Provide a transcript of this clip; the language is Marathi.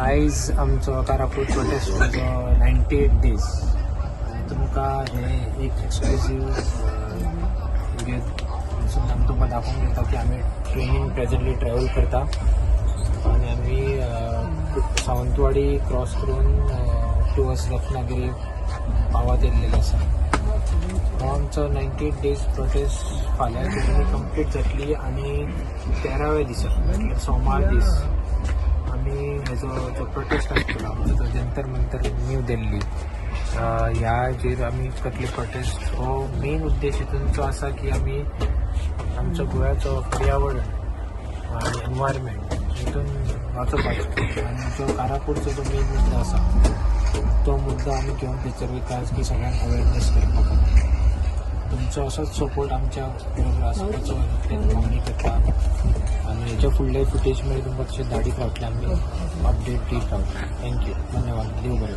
आयज आमचो कारापूर प्रोटेस्ट 98 days तुमकां हे एक एक्सक्लुसीव व्हिडिओसून आमी तुमकां दाखोवंक येता की आमी ट्रेनीन प्रेझेंटली ट्रॅव्हल करता आणि आमी सावंतवाडी क्रॉस करून टुवर्ड्स रत्नागिरी पावत येयल्लेले आसा. हो आमचो 98 days प्रोटेस्ट फाल्यां जर्नी कंप्लीट जातली आणि 13व्या दिसा म्हटल्यार सोमार दीस आमी हेजो जो प्रोटेस्ट आसतलो आमचो तो जंतर मंतर न्यू दिल्ली ह्या हाजेर आमी करतले प्रोटेस्ट. हो मेन उद्देश हितूनचो आसा की आमी आमच्या गोंयाचो पर्यावरण आणि एनवायरमेंट हितून वाचोवपाचो आणि जो कारापूरचो जो मेन मुद्दो आसा तो मुद्दो आमी घेवन थंयसर वयता की सगळ्यांक अवेरनेस करपा खातीर. तुमचो असोच सपोर्ट आमच्या बरोबर आसपाचो मागणी करता आणि हेच्या फुडले फुटेज मेळ्ळी तुमकां तशें धाडीत रावतले आमी अपडेट दीत रावता. थँक्यू, धन्यवाद, देव बरें.